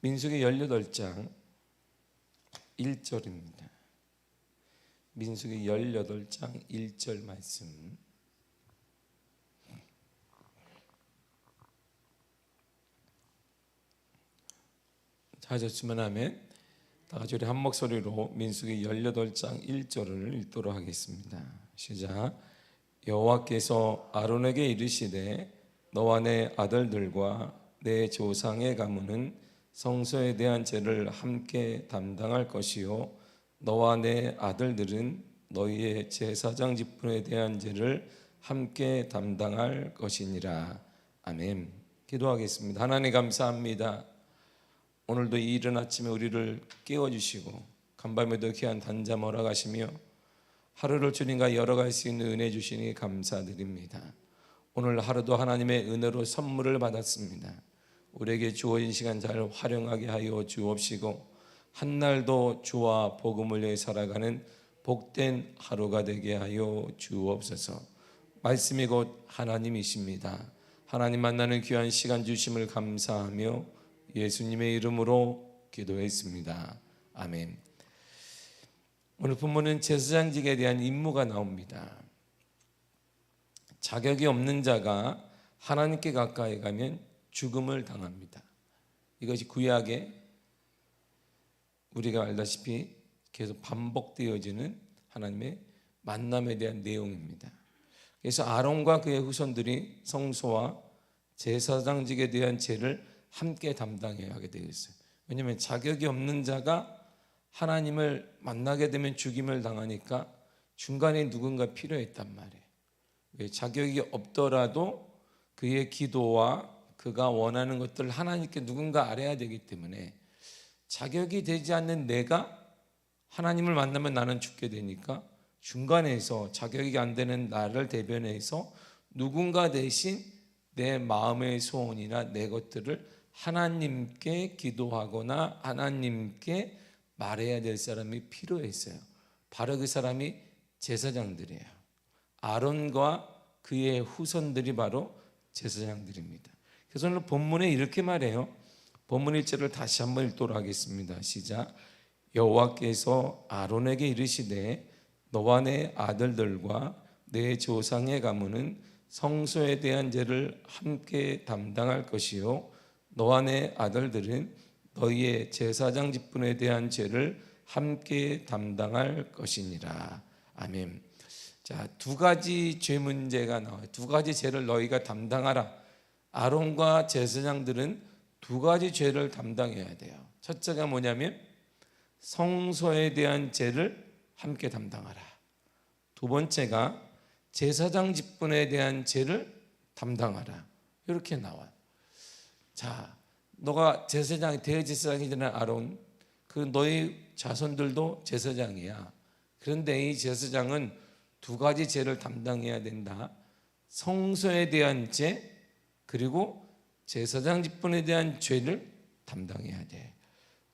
민수기 18장 1절입니다. 민수기 18장 1절 말씀. 찾으시면 아멘. 다 같이 우리 한 목소리로 민수기 18장 1절을 읽도록 하겠습니다. 시작. 여호와께서 아론에게 이르시되 너와 내 아들들과 내 조상의 가문은 성소에 대한 죄를 함께 담당할 것이요 너와 내 아들들은 너희의 제사장 직분에 대한 죄를 함께 담당할 것이니라. 아멘. 기도하겠습니다. 하나님 감사합니다. 오늘도 이 이른 아침에 우리를 깨워주시고 간밤에도 귀한 단잠 허락하시며 하루를 주님과 열어갈 수 있는 은혜 주시니 감사드립니다. 오늘 하루도 하나님의 은혜로 선물을 받았습니다. 우리에게 주어진 시간 잘 활용하게 하여 주옵시고 한날도 주와 복음을 위해 살아가는 복된 하루가 되게 하여 주옵소서. 말씀이 곧 하나님이십니다. 하나님 만나는 귀한 시간 주심을 감사하며 예수님의 이름으로 기도했습니다. 아멘. 오늘 본문은 제사장직에 대한 임무가 나옵니다. 자격이 없는 자가 하나님께 가까이 가면 죽음을 당합니다. 이것이 구약에 우리가 알다시피 계속 반복되어지는 하나님의 만남에 대한 내용입니다. 그래서 아론과 그의 후손들이 성소와 제사장직에 대한 죄를 함께 담당해야 하게 되어 있어요. 왜냐하면 자격이 없는 자가 하나님을 만나게 되면 죽임을 당하니까 중간에 누군가 필요했단 말이에요. 왜? 자격이 없더라도 그의 기도와 그가 원하는 것들을 하나님께 누군가 알아야 되기 때문에 자격이 되지 않는 내가 하나님을 만나면 나는 죽게 되니까 중간에서 자격이 안 되는 나를 대변해서 누군가 대신 내 마음의 소원이나 내 것들을 하나님께 기도하거나 하나님께 말해야 될 사람이 필요했어요. 바로 그 사람이 제사장들이에요. 아론과 그의 후손들이 바로 제사장들입니다. 그래서 오늘 본문에 이렇게 말해요. 본문 1절을 다시 한번 읽도록 하겠습니다. 시작. 여호와께서 아론에게 이르시되 너와 내 아들들과 내 조상의 가문은 성소에 대한 죄를 함께 담당할 것이요 너와 내 아들들은 너희의 제사장 직분에 대한 죄를 함께 담당할 것이니라. 아멘. 자, 두 가지 죄 문제가 나와요. 두 가지 죄를 너희가 담당하라. 아론과 제사장들은 두 가지 죄를 담당해야 돼요. 첫째가 뭐냐면 성소에 대한 죄를 함께 담당하라. 두 번째가 제사장 직분에 대한 죄를 담당하라. 이렇게 나와요. 자, 너가 제사장이 대제사장이 되는 아론, 그 너희 자손들도 제사장이야. 그런데 이 제사장은 두 가지 죄를 담당해야 된다. 성소에 대한 죄 그리고 제사장 직분에 대한 죄를 담당해야 돼.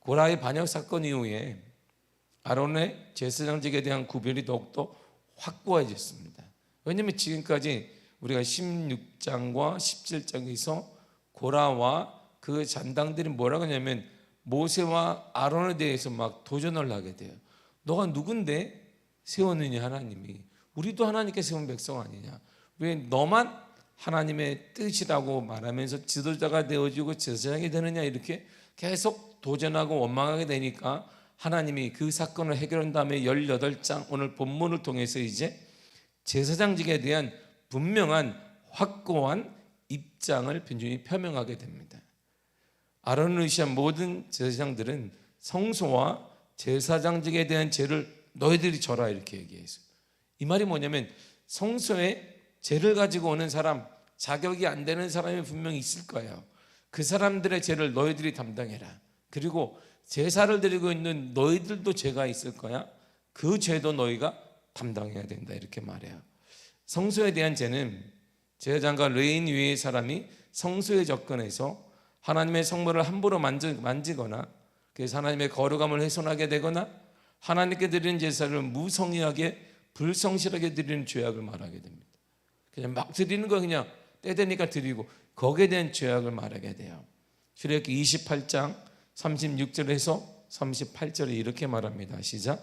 고라의 반역 사건 이후에 아론의 제사장직에 대한 구별이 더욱더 확고해졌습니다. 왜냐하면 지금까지 우리가 16장과 17장에서 고라와 그 잔당들이 뭐라고 하냐면 모세와 아론에 대해서 막 도전을 하게 돼요. 너가 누군데 세웠느냐 하나님이. 우리도 하나님께 세운 백성 아니냐. 왜 너만 하나님의 뜻이라고 말하면서 지도자가 되어지고 제사장이 되느냐. 이렇게 계속 도전하고 원망하게 되니까 하나님이 그 사건을 해결한 다음에 18장 오늘 본문을 통해서 이제 제사장직에 대한 분명한 확고한 입장을 빈준히 표명하게 됩니다. 아론을 의시한 모든 제사장들은 성소와 제사장직에 대한 죄를 너희들이 져라 이렇게 얘기했어요. 이 말이 뭐냐면 성소에 죄를 가지고 오는 사람, 자격이 안 되는 사람이 분명히 있을 거예요. 그 사람들의 죄를 너희들이 담당해라. 그리고 제사를 드리고 있는 너희들도 죄가 있을 거야. 그 죄도 너희가 담당해야 된다 이렇게 말해요. 성소에 대한 죄는 제사장과 레위인 위의 사람이 성소에 접근해서 하나님의 성물을 함부로 만지거나 그래서 하나님의 거룩함을 훼손하게 되거나 하나님께 드리는 제사를 무성의하게 불성실하게 드리는 죄악을 말하게 됩니다. 그냥 막 드리는 거 그냥 때 되니까 드리고 거기에 대한 죄악을 말하게 돼요. 출애굽기 28장 36절에서 38절에 이렇게 말합니다. 시작.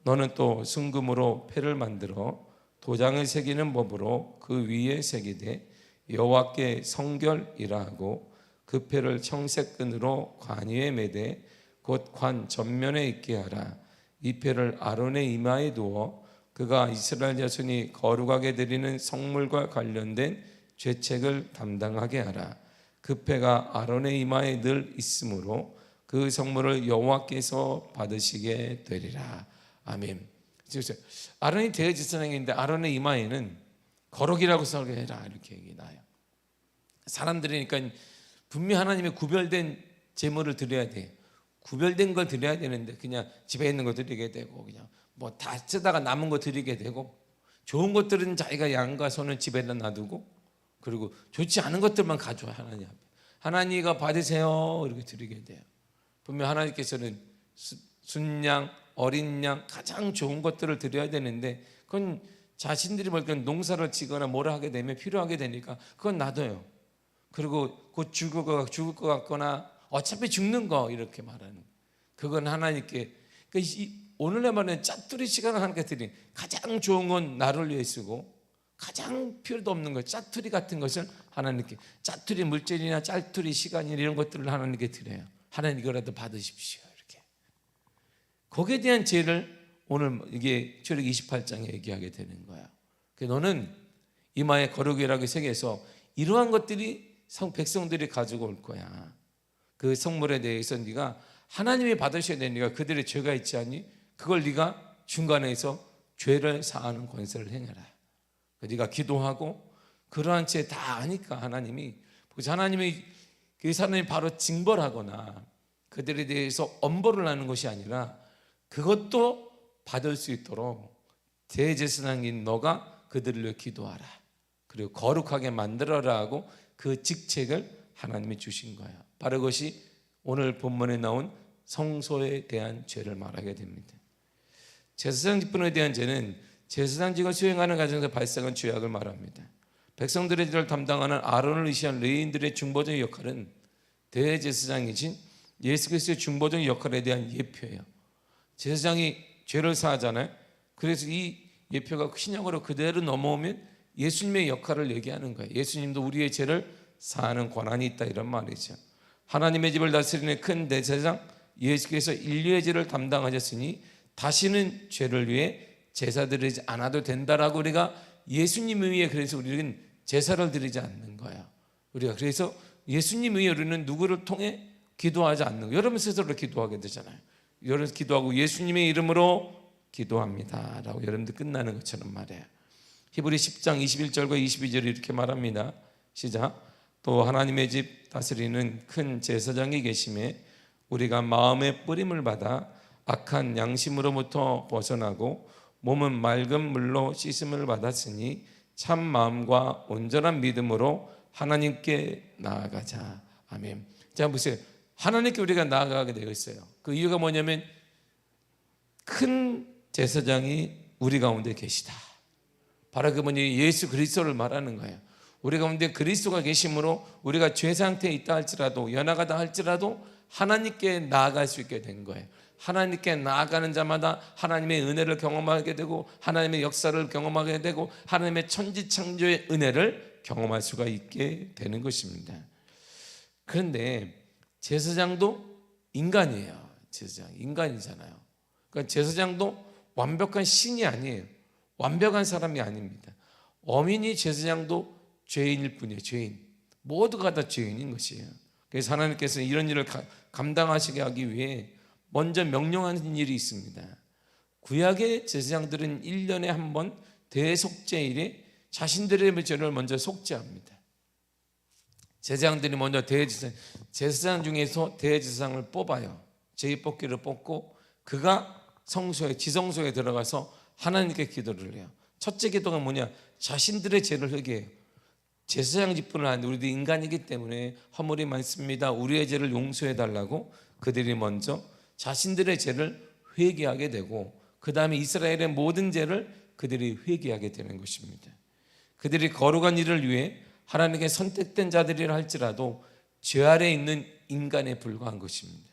너는 또 순금으로 패를 만들어 도장을 새기는 법으로 그 위에 새기되 여호와께 성결이라 하고 그 패를 청색끈으로 관 위에 매되 곧 관 전면에 있게 하라. 이 패를 아론의 이마에 두어 그가 이스라엘 자손이 거룩하게 드리는 성물과 관련된 죄책을 담당하게 하라. 그 패가 아론의 이마에 늘 있으므로 그 성물을 여호와께서 받으시게 되리라. 아멘. 아론이 대제사장인데 아론의 이마에는 거룩이라고 설계해라 이렇게 얘기 나요. 사람들이니까 분명 하나님의 구별된 제물을 드려야 돼. 구별된 걸 드려야 되는데 그냥 집에 있는 거 드리게 되고 그냥 뭐 다 쓰다가 남은 거 드리게 되고 좋은 것들은 자기가 양과 소는 집에다 놔두고 그리고 좋지 않은 것들만 가져와 하나님 앞에. 하나님과 받으세요 이렇게 드리게 돼요. 분명 하나님께서는 순양, 어린 양 가장 좋은 것들을 드려야 되는데 그건 자신들이 뭘까 농사를 지거나 뭐라 하게 되면 필요하게 되니까 그건 놔둬요. 그리고 곧 죽을 것 같거나 어차피 죽는 거 이렇게 말하는 그건 하나님께 오늘날 말하는 짜투리 시간을 하나님께 드린 가장 좋은 건 나를 위해 쓰고 가장 필요도 없는 것 짜투리 같은 것을 하나님께 짜투리 물질이나 짜투리 시간이나 이런 것들을 하나님께 드려요. 하나님 이거라도 받으십시오 이렇게. 거기에 대한 죄를 오늘 이게 출애굽기 28장에 얘기하게 되는 거야. 너는 이마에 거룩이라고 새겨서 이러한 것들이 백성들이 가지고 올 거야. 그 성물에 대해서 네가 하나님이 받으셔야 되니까 그들의 죄가 있지 않니? 그걸 네가 중간에서 죄를 사하는 권세를 행해라. 네가 기도하고 그러한 죄 다 아니까 하나님이 그 사람이 바로 징벌하거나 그들에 대해서 엄벌을 하는 것이 아니라 그것도 받을 수 있도록 대제사장인 너가 그들을 위해 기도하라. 그리고 거룩하게 만들어라 하고 그 직책을 하나님이 주신 거야. 바로 그것이 오늘 본문에 나온 성소에 대한 죄를 말하게 됩니다. 제사장 직분에 대한 죄는 제사장직을 수행하는 과정에서 발생한 죄악을 말합니다. 백성들의 죄를 담당하는 아론을 의시한 레위인들의 중보적인 역할은 대제사장이신 예수 그리스도의 중보적인 역할에 대한 예표예요. 제사장이 죄를 사하잖아요. 그래서 이 예표가 신약으로 그대로 넘어오면 예수님의 역할을 얘기하는 거예요. 예수님도 우리의 죄를 사하는 권한이 있다 이런 말이죠. 하나님의 집을 다스리는 큰 대제사장 예수께서 인류의 죄를 담당하셨으니 다시는 죄를 위해 제사 드리지 않아도 된다라고 우리가 예수님 위에 그래서 우리는 제사를 드리지 않는 거야. 우리가 그래서 예수님 위에 우리는 누구를 통해 기도하지 않는 거예요. 여러분 스스로 기도하게 되잖아요. 여러분 기도하고 예수님의 이름으로 기도합니다 라고 여러분들 끝나는 것처럼 말해요. 히브리 10장 21절과 22절이 이렇게 말합니다. 시작. 또 하나님의 집 다스리는 큰 제사장이 계심에 우리가 마음의 뿌림을 받아 악한 양심으로부터 벗어나고 몸은 맑은 물로 씻음을 받았으니 참 마음과 온전한 믿음으로 하나님께 나아가자. 아멘. 자 보세요. 하나님께 우리가 나아가게 되어 있어요. 그 이유가 뭐냐면 큰 제사장이 우리 가운데 계시다. 바로 그분이 예수 그리스도를 말하는 거예요. 우리 가운데 그리스도가 계심으로 우리가 죄 상태에 있다 할지라도 연약하다 할지라도 하나님께 나아갈 수 있게 된 거예요. 하나님께 나아가는 자마다 하나님의 은혜를 경험하게 되고 하나님의 역사를 경험하게 되고 하나님의 천지창조의 은혜를 경험할 수가 있게 되는 것입니다. 그런데 제사장도 인간이에요. 제사장 인간이잖아요. 그러니까 제사장도 완벽한 신이 아니에요. 완벽한 사람이 아닙니다. 어민이 제사장도 죄인일 뿐이에요. 죄인. 모두가 다 죄인인 것이에요. 그래서 하나님께서 이런 일을 감당하시게 하기 위해 먼저 명령하는 일이 있습니다. 구약의 제사장들은 1년에 한 번 대속죄일에 자신들의 죄를 먼저 속죄합니다. 제사장들이 먼저 제사장 중에서 대제사장을 뽑아요. 제의뽑기를 뽑고 그가 성소에 지성소에 들어가서 하나님께 기도를 해요. 첫째 기도가 뭐냐? 자신들의 죄를 회개해요. 제사장 직분을 하는데 우리도 인간이기 때문에 허물이 많습니다. 우리의 죄를 용서해 달라고 그들이 먼저 자신들의 죄를 회개하게 되고 그 다음에 이스라엘의 모든 죄를 그들이 회개하게 되는 것입니다. 그들이 거룩한 일을 위해 하나님께 선택된 자들이라 할지라도 죄 아래 있는 인간에 불과한 것입니다.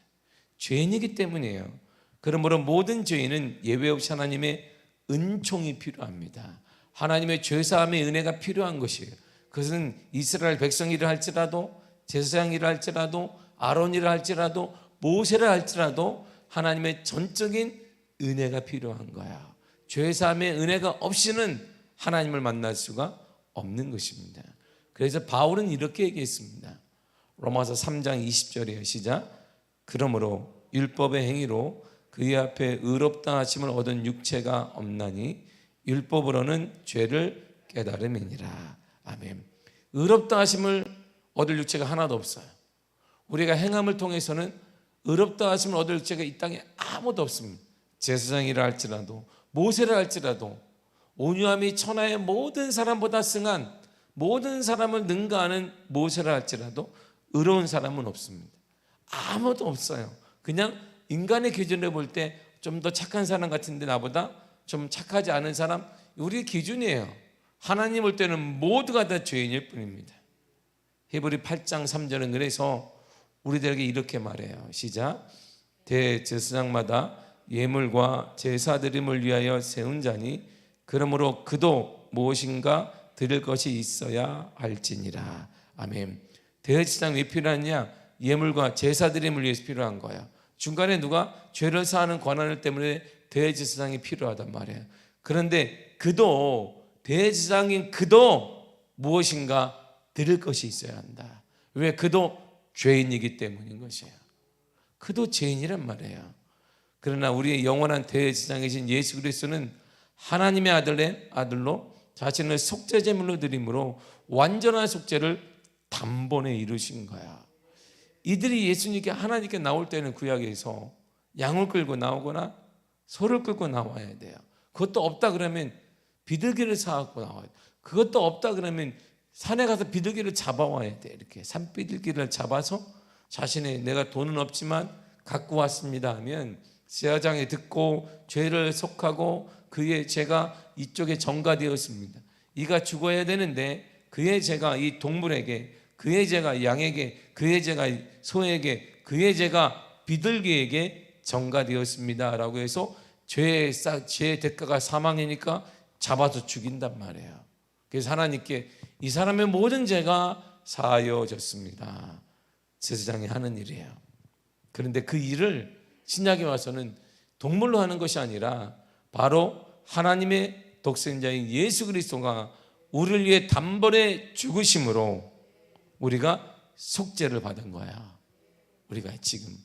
죄인이기 때문이에요. 그러므로 모든 죄인은 예외 없이 하나님의 은총이 필요합니다. 하나님의 죄사함의 은혜가 필요한 것이에요. 그것은 이스라엘 백성이라 할지라도, 제사장이라 할지라도, 아론이라 할지라도, 모세라 할지라도 하나님의 전적인 은혜가 필요한 거야. 죄사함의 은혜가 없이는 하나님을 만날 수가 없는 것입니다. 그래서 바울은 이렇게 얘기했습니다. 로마서 3장 20절이에요. 시작. 그러므로 율법의 행위로 그의 앞에 의롭다 하심을 얻은 육체가 없나니 율법으로는 죄를 깨달음이니라. 아멘. 의롭다 하심을 얻을 육체가 하나도 없어요. 우리가 행함을 통해서는 의롭다 하심을 얻을 육체가 이 땅에 아무도 없습니다. 제사장이라 할지라도, 모세라 할지라도, 온유함이 천하의 모든 사람보다 승한, 모든 사람을 능가하는 모세라 할지라도 의로운 사람은 없습니다. 아무도 없어요. 그냥 인간의 기준으로 볼 때 좀 더 착한 사람 같은데 나보다 좀 착하지 않은 사람, 우리의 기준이에요. 하나님 볼 때는 모두가 다 죄인일 뿐입니다. 히브리 8장 3절은 그래서 우리들에게 이렇게 말해요. 시작. 대제사장마다 예물과 제사드림을 위하여 세운 자니 그러므로 그도 무엇인가 드릴 것이 있어야 할지니라. 아멘. 대제사장 왜 필요하냐? 예물과 제사드림을 위해서 필요한 거야. 중간에 누가 죄를 사하는 권한을 때문에 대제사장이 필요하단 말이에요. 그런데 그도, 대제사장인 그도 무엇인가 드릴 것이 있어야 한다. 왜? 그도 죄인이기 때문인 것이에요. 그도 죄인이란 말이에요. 그러나 우리의 영원한 대제사장이신 예수 그리스도는 하나님의 아들로 자신을 속죄제물로 드림으로 완전한 속죄를 단번에 이루신 거야. 이들이 예수님께 하나님께 나올 때는 구약에서 양을 끌고 나오거나 소를 끌고 나와야 돼요. 그것도 없다 그러면 비둘기를 사갖고 나와야 돼요. 그것도 없다 그러면 산에 가서 비둘기를 잡아와야 돼. 이렇게 산비둘기를 잡아서 자신의 내가 돈은 없지만 갖고 왔습니다 하면 제사장이 듣고 죄를 속하고 그의 죄가 이쪽에 전가되었습니다. 이가 죽어야 되는데 그의 죄가 이 동물에게, 그의 죄가 양에게, 그의 죄가 소에게, 그의 죄가 비둘기에게 전가되었습니다 라고 해서 죄의 대가가 사망이니까 잡아서 죽인단 말이에요. 그래서 하나님께 이 사람의 모든 죄가 사하여졌습니다. 제사장이 하는 일이에요. 그런데 그 일을 신약에 와서는 동물로 하는 것이 아니라 바로 하나님의 독생자인 예수 그리스도가 우리를 위해 단번에 죽으심으로 우리가 속죄를 받은 거야. 우리가 지금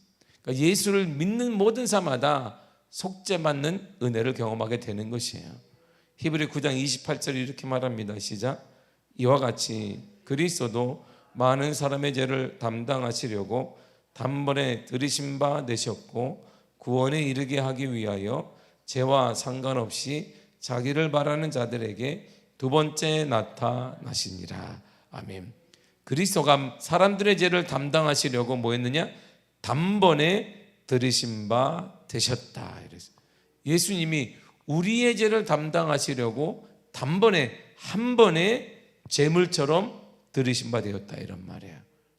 그러니까 예수를 믿는 모든 사람마다 속죄받는 은혜를 경험하게 되는 것이에요. 히브리 9장 28절에 이렇게 말합니다. 시작. 이와 같이 그리스도도 많은 사람의 죄를 담당하시려고 단번에 들이신 바 되셨고 구원에 이르게 하기 위하여 죄와 상관없이 자기를 바라는 자들에게 두 번째 나타나시니라. 아멘. 그리스도가 사람들의 죄를 담당하시려고 뭐 했느냐? 단번에 들이신 바 되셨다. 이래서 예수님이 우리의 죄를 담당하시려고 단번에 한 번에 제물처럼 들이신 바 되었다 이런 말이에요.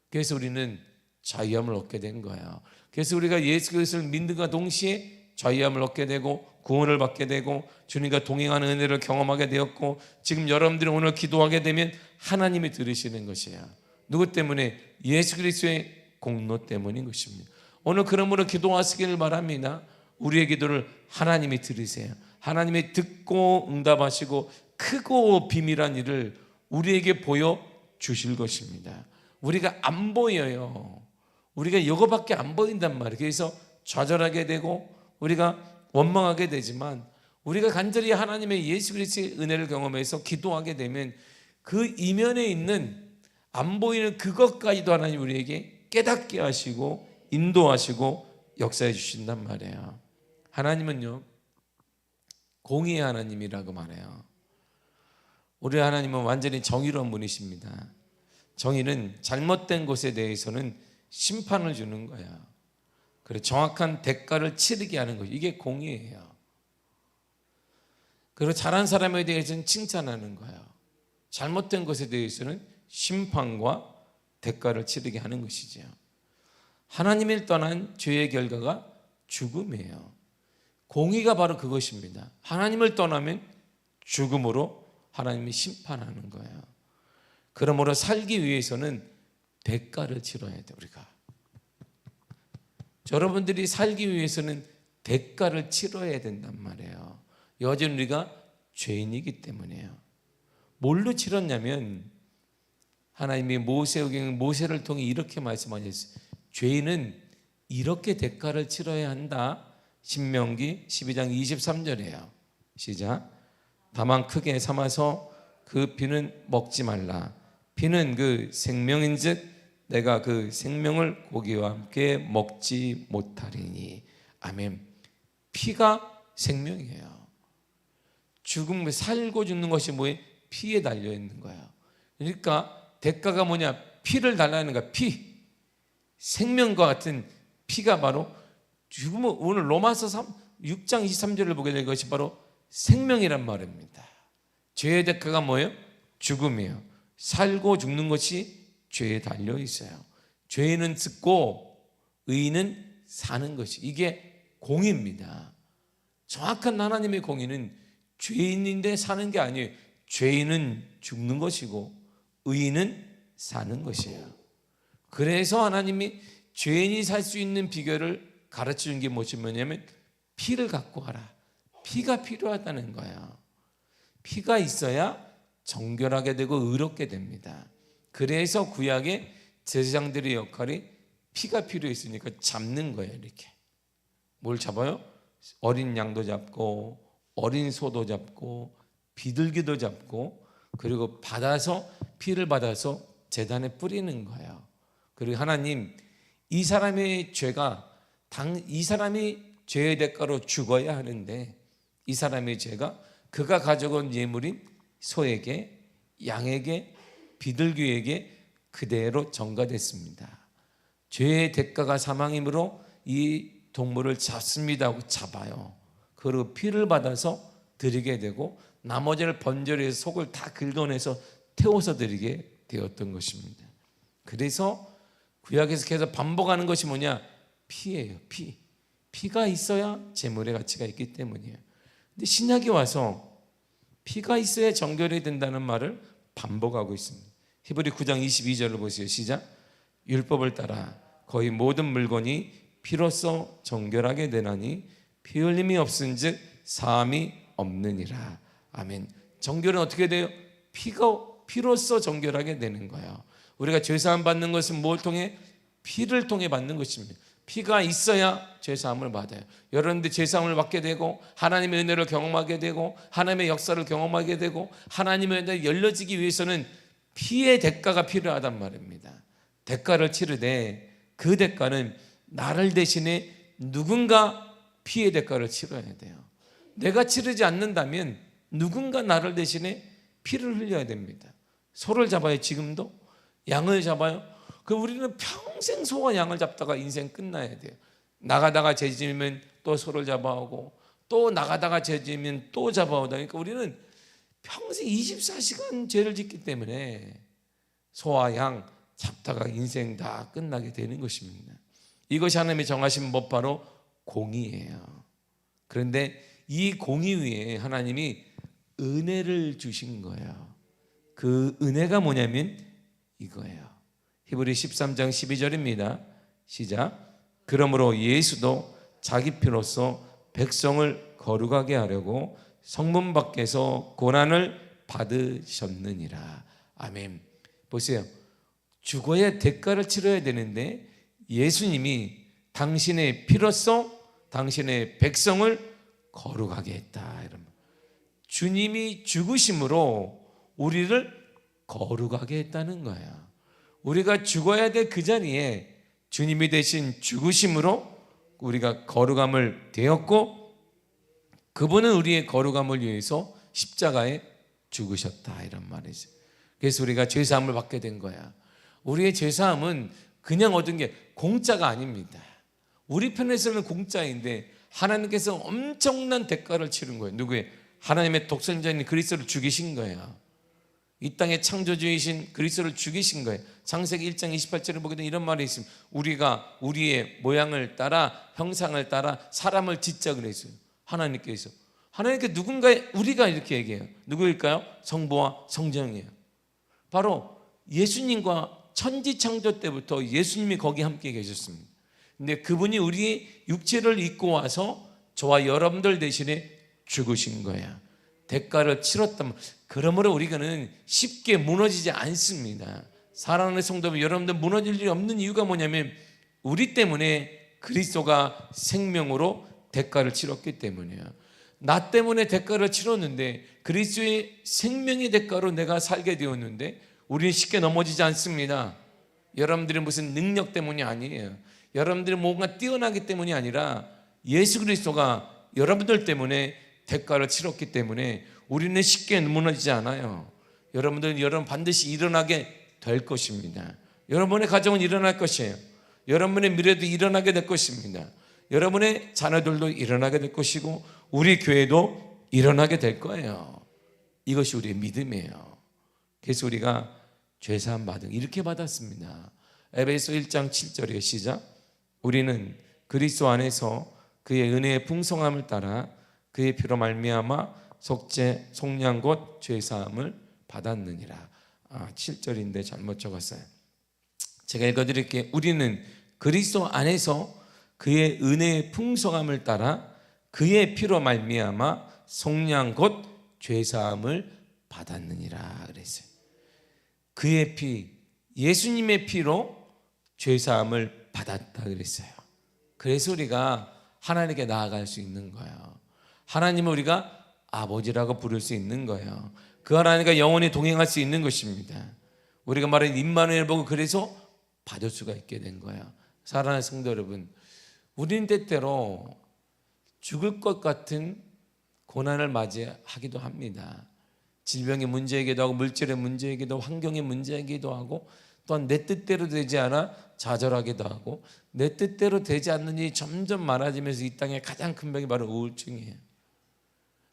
그래서 우리는 자유함을 얻게 된 거예요. 그래서 우리가 예수 그리스도를 믿는과 동시에 자유함을 얻게 되고 구원을 받게 되고 주님과 동행하는 은혜를 경험하게 되었고 지금 여러분들이 오늘 기도하게 되면 하나님이 들으시는 것이에요. 누구 때문에? 예수 그리스도의 공로 때문인 것입니다. 오늘 그러므로 기도하시기를 바랍니다. 우리의 기도를 하나님이 들으세요. 하나님이 듣고 응답하시고 크고 비밀한 일을 우리에게 보여주실 것입니다. 우리가 안 보여요. 우리가 이거밖에 안 보인단 말이에요. 그래서 좌절하게 되고 우리가 원망하게 되지만 우리가 간절히 하나님의 예수 그리스도의 은혜를 경험해서 기도하게 되면 그 이면에 있는 안 보이는 그것까지도 하나님 우리에게 깨닫게 하시고 인도하시고 역사해 주신단 말이에요. 하나님은요 공의의 하나님이라고 말해요. 우리 하나님은 완전히 정의로운 분이십니다. 정의는 잘못된 것에 대해서는 심판을 주는 거야. 그리고 정확한 대가를 치르게 하는 거죠. 이게 공의예요. 그리고 잘한 사람에 대해서는 칭찬하는 거예요. 잘못된 것에 대해서는 심판과 대가를 치르게 하는 것이죠. 하나님을 떠난 죄의 결과가 죽음이에요. 공의가 바로 그것입니다. 하나님을 떠나면 죽음으로 하나님이 심판하는 거예요. 그러므로 살기 위해서는 대가를 치러야 돼. 우리가 여러분들이 살기 위해서는 대가를 치러야 된단 말이에요. 여전히 우리가 죄인이기 때문이에요. 뭘로 치렀냐면 하나님이 모세를 통해 이렇게 말씀하셨어요. 죄인은 이렇게 대가를 치러야 한다. 신명기 12장 23절이에요. 시작. 다만 크게 삼아서 그 피는 먹지 말라. 피는 그 생명인즉 내가 그 생명을 고기와 함께 먹지 못하리니. 아멘. 피가 생명이에요. 죽음, 살고 죽는 것이 뭐예요? 피에 달려 있는 거예요. 그러니까 대가가 뭐냐? 피를 달라는 거야. 피. 생명과 같은 피가 바로 죽음은, 오늘 로마서 6장 23절을 보게 될 것이 바로 생명이란 말입니다. 죄의 대가가 뭐예요? 죽음이에요. 살고 죽는 것이 죄에 달려 있어요. 죄는 죽고 의인은 사는 것이, 이게 공의입니다. 정확한 하나님의 공의는 죄인인데 사는 게 아니에요. 죄인은 죽는 것이고 의인은 사는 것이에요. 그래서 하나님이 죄인이 살 수 있는 비결을 가르치는 게 뭐냐면 피를 갖고 와라. 피가 필요하다는 거예요. 피가 있어야 정결하게 되고 의롭게 됩니다. 그래서 구약의 제사장들의 역할이 피가 필요했으니까 잡는 거예요. 이렇게 뭘 잡아요? 어린 양도 잡고 어린 소도 잡고 비둘기도 잡고, 그리고 피를 받아서 제단에 뿌리는 거예요. 그리고 하나님, 이 사람의 죄가 이 사람이 죄의 대가로 죽어야 하는데, 이 사람의 죄가 그가 가져온 예물인 소에게, 양에게, 비둘기에게 그대로 전가됐습니다. 죄의 대가가 사망이므로 이 동물을 잡습니다 하고 잡아요. 그리고 피를 받아서 드리게 되고 나머지를 번제로 해서 속을 다 긁어내서 태워서 드리게 되었던 것입니다. 그래서 구약에서 계속 반복하는 것이 뭐냐? 피예요. 피가 있어야 제물의 가치가 있기 때문이에요. 근데 신약이 와서 피가 있어야 정결이 된다는 말을 반복하고 있습니다. 히브리 9장 22절을 보세요. 시작. 율법을 따라 거의 모든 물건이 피로써 정결하게 되나니 피 흘림이 없은즉 사함이 없느니라. 아멘. 정결은 어떻게 돼요? 피로써 정결하게 되는 거예요. 우리가 죄사함 받는 것은 뭘 통해? 피를 통해 받는 것입니다. 피가 있어야 죄사함을 받아요. 여러분들 죄사함을 받게 되고 하나님의 은혜를 경험하게 되고 하나님의 역사를 경험하게 되고 하나님의 은혜가 열려지기 위해서는 피의 대가가 필요하단 말입니다. 대가를 치르되 그 대가는 나를 대신에 누군가 피의 대가를 치러야 돼요. 내가 치르지 않는다면 누군가 나를 대신에 피를 흘려야 됩니다. 소를 잡아요. 지금도 양을 잡아요. 그럼 우리는 평생 소와 양을 잡다가 인생 끝나야 돼요. 나가다가 죄 지으면 또 소를 잡아오고 또 나가다가 죄 지으면 또 잡아오다. 그러니까 우리는 평생 24시간 죄를 짓기 때문에 소와 양 잡다가 인생 다 끝나게 되는 것입니다. 이것이 하나님이 정하신 법, 바로 공의예요. 그런데 이 공의 위에 하나님이 은혜를 주신 거예요. 그 은혜가 뭐냐면 이거예요. 히브리 13장 12절입니다. 시작. 그러므로 예수도 자기 피로써 백성을 거룩하게 하려고 성문 밖에서 고난을 받으셨느니라. 아멘. 보세요. 죽어야 대가를 치러야 되는데 예수님이 당신의 피로써 당신의 백성을 거룩하게 했다. 주님이 죽으심으로 우리를 거룩하게 했다는 거야. 우리가 죽어야 될 그 자리에 주님이 대신 죽으심으로 우리가 거룩함을 되었고, 그분은 우리의 거룩함을 위해서 십자가에 죽으셨다, 이런 말이죠. 그래서 우리가 죄사함을 받게 된 거야. 우리의 죄사함은 그냥 얻은 게 공짜가 아닙니다. 우리 편에서는 공짜인데 하나님께서 엄청난 대가를 치른 거예요. 누구의? 하나님의 독생자인 그리스도를 죽이신 거예요. 이 땅의 창조주이신 그리스도를 죽이신 거예요. 창세기 1장 28절에 보게 되면 이런 말이 있습니다. 우리가 우리의 모양을 따라 형상을 따라 사람을 짓자 그랬어요. 하나님께서 누군가 우리가 이렇게 얘기해요. 누구일까요? 성부와 성령이에요. 바로 예수님과 천지창조 때부터 예수님이 거기 함께 계셨습니다. 근데 그분이 우리의 육체를 입고 와서 저와 여러분들 대신에 죽으신 거야. 대가를 치렀단 말. 그러므로 우리가는 쉽게 무너지지 않습니다. 사랑하는 성도분, 여러분들 무너질 일이 없는 이유가 뭐냐면 우리 때문에 그리스도가 생명으로 대가를 치렀기 때문이에요. 나 때문에 대가를 치렀는데 그리스도의 생명의 대가로 내가 살게 되었는데 우리는 쉽게 넘어지지 않습니다. 여러분들이 무슨 능력 때문이 아니에요. 여러분들이 뭔가 뛰어나기 때문이 아니라 예수 그리스도가 여러분들 때문에 대가를 치렀기 때문에 우리는 쉽게 무너지지 않아요. 여러분 반드시 일어나게 될 것입니다. 여러분의 가정은 일어날 것이에요. 여러분의 미래도 일어나게 될 것입니다. 여러분의 자녀들도 일어나게 될 것이고 우리 교회도 일어나게 될 거예요. 이것이 우리의 믿음이에요. 그래서 우리가 죄사함 받은 이렇게 받았습니다. 에베소 1장 7절에 시작. 우리는 그리스도 안에서 그의 은혜의 풍성함을 따라 그의 피로 말미암아 속죄 속량 곧 죄사함을 받았느니라. 7절인데 잘못 적었어요. 제가 읽어드릴게요. 우리는 그리스도 안에서 그의 은혜의 풍성함을 따라 그의 피로 말미암아 속량 곧 죄사함을 받았느니라 그랬어요. 그의 피, 예수님의 피로 죄사함을 받았다 그랬어요. 그래서 우리가 하나님께 나아갈 수 있는 거예요. 하나님을 우리가 아버지라고 부를 수 있는 거예요. 그 하나님과 영원히 동행할 수 있는 것입니다. 우리가 말하는 임마누엘 보고 그래서 받을 수가 있게 된 거예요. 사랑하는 성도 여러분, 우리는 때때로 죽을 것 같은 고난을 맞이하기도 합니다. 질병의 문제이기도 하고 물질의 문제이기도 하고 환경의 문제이기도 하고 또한 내 뜻대로 되지 않아 좌절하기도 하고 내 뜻대로 되지 않는 일이 점점 많아지면서 이 땅의 가장 큰 병이 바로 우울증이에요.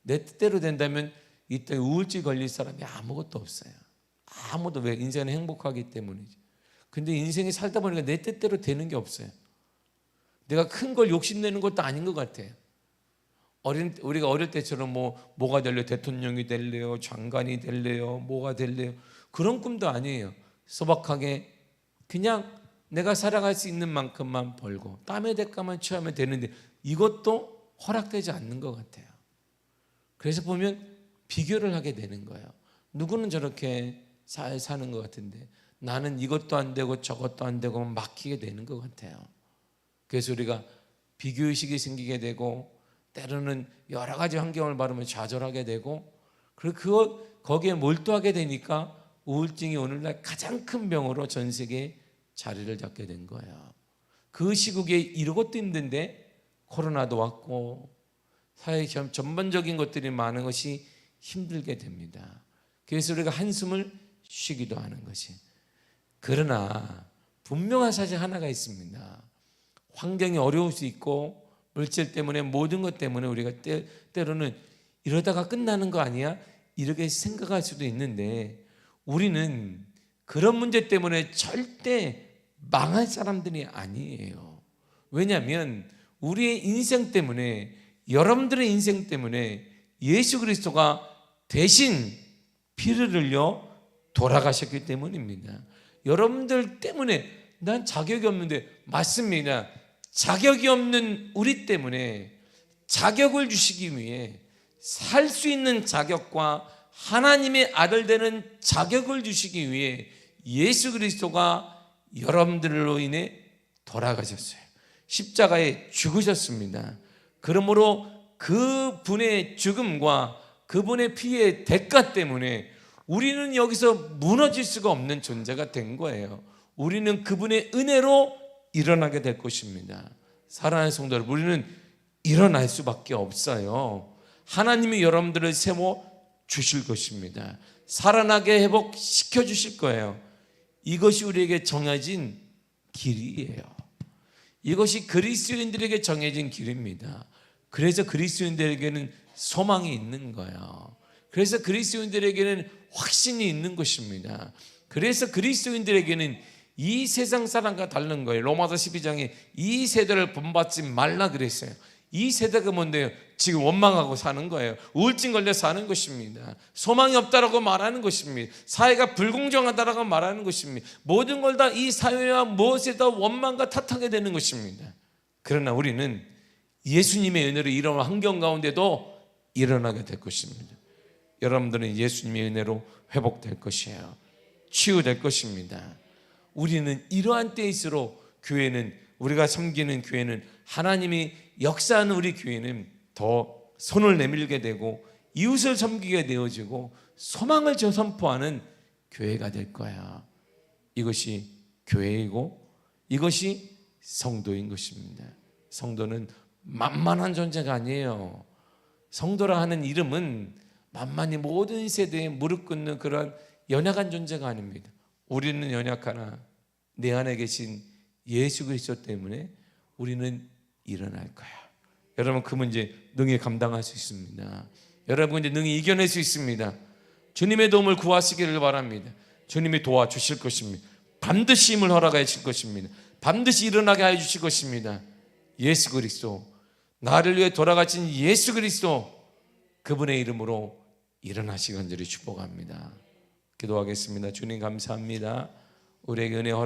내 뜻대로 된다면 이 땅에 우울증 걸릴 사람이 아무것도 없어요. 아무도. 왜? 인생은 행복하기 때문이죠. 근데 인생이 살다 보니까 내 뜻대로 되는 게 없어요. 내가 큰 걸 욕심내는 것도 아닌 것 같아요. 우리가 어릴 때처럼 뭐가 될래요? 대통령이 될래요? 장관이 될래요? 뭐가 될래요? 그런 꿈도 아니에요. 소박하게 그냥 내가 살아갈 수 있는 만큼만 벌고 땀의 대가만 취하면 되는데 이것도 허락되지 않는 것 같아요. 그래서 보면 비교를 하게 되는 거예요. 누구는 저렇게 잘 사는 것 같은데 나는 이것도 안 되고 저것도 안 되고 막히게 되는 것 같아요. 그래서 우리가 비교의식이 생기게 되고 때로는 여러 가지 환경을 바르면 좌절하게 되고 그리고 거기에 몰두하게 되니까 우울증이 오늘날 가장 큰 병으로 전 세계에 자리를 잡게 된 거예요. 그 시국에 이러것도 힘든데 코로나도 왔고 사회 전반적인 것들이 많은 것이 힘들게 됩니다. 그래서 우리가 한숨을 쉬기도 하는 것이. 그러나 분명한 사실 하나가 있습니다. 환경이 어려울 수 있고 물질 때문에 모든 것 때문에 우리가 때로는 이러다가 끝나는 거 아니야? 이렇게 생각할 수도 있는데 우리는 그런 문제 때문에 절대 망할 사람들이 아니에요. 왜냐하면 우리의 인생 때문에 여러분들의 인생 때문에 예수 그리스도가 대신 피를 흘려 돌아가셨기 때문입니다. 여러분들 때문에 난 자격이 없는데 맞습니다. 자격이 없는 우리 때문에 자격을 주시기 위해 살 수 있는 자격과 하나님의 아들 되는 자격을 주시기 위해 예수 그리스도가 여러분들로 인해 돌아가셨어요. 십자가에 죽으셨습니다. 그러므로 그분의 죽음과 그분의 피의 대가 때문에 우리는 여기서 무너질 수가 없는 존재가 된 거예요. 우리는 그분의 은혜로 일어나게 될 것입니다. 사랑하는 성도 여러분, 우리는 일어날 수밖에 없어요. 하나님이 여러분들을 세워 주실 것입니다. 살아나게 회복시켜 주실 거예요. 이것이 우리에게 정해진 길이에요. 이것이 그리스도인들에게 정해진 길입니다. 그래서 그리스도인들에게는 소망이 있는 거예요. 그래서 그리스도인들에게는 확신이 있는 것입니다. 그래서 그리스도인들에게는 이 세상 사람과 다른 거예요. 로마서 12장에 이 세대를 본받지 말라 그랬어요. 이 세대가 뭔데요? 지금 원망하고 사는 거예요. 우울증 걸려 사는 것입니다. 소망이 없다라고 말하는 것입니다. 사회가 불공정하다라고 말하는 것입니다. 모든 걸 다 이 사회와 무엇에다 원망과 탓하게 되는 것입니다. 그러나 우리는 예수님의 은혜로 이런 환경 가운데도 일어나게 될 것입니다. 여러분들은 예수님의 은혜로 회복될 것이에요. 치유될 것입니다. 우리는 이러한 때일수록 교회는, 우리가 섬기는 교회는, 하나님이 역사하는 우리 교회는 더 손을 내밀게 되고 이웃을 섬기게 되어지고 소망을 선포하는 교회가 될 거야. 이것이 교회이고 이것이 성도인 것입니다. 성도는 만만한 존재가 아니에요. 성도라 하는 이름은 만만히 모든 세대에 무릎 꿇는 그런 연약한 존재가 아닙니다. 우리는 연약하나 내 안에 계신 예수 그리스도 때문에 우리는 일어날 거야. 여러분, 그 문제 능히 감당할 수 있습니다. 여러분 이제 능히 이겨낼 수 있습니다. 주님의 도움을 구하시기를 바랍니다. 주님이 도와주실 것입니다. 반드시 힘을 허락해 주실 것입니다. 반드시 일어나게 해 주실 것입니다. 예수 그리스도, 나를 위해 돌아가신 예수 그리스도, 그분의 이름으로 일어나시기 간절히 축복합니다. 기도하겠습니다. 주님 감사합니다. 우리에게 은혜 허락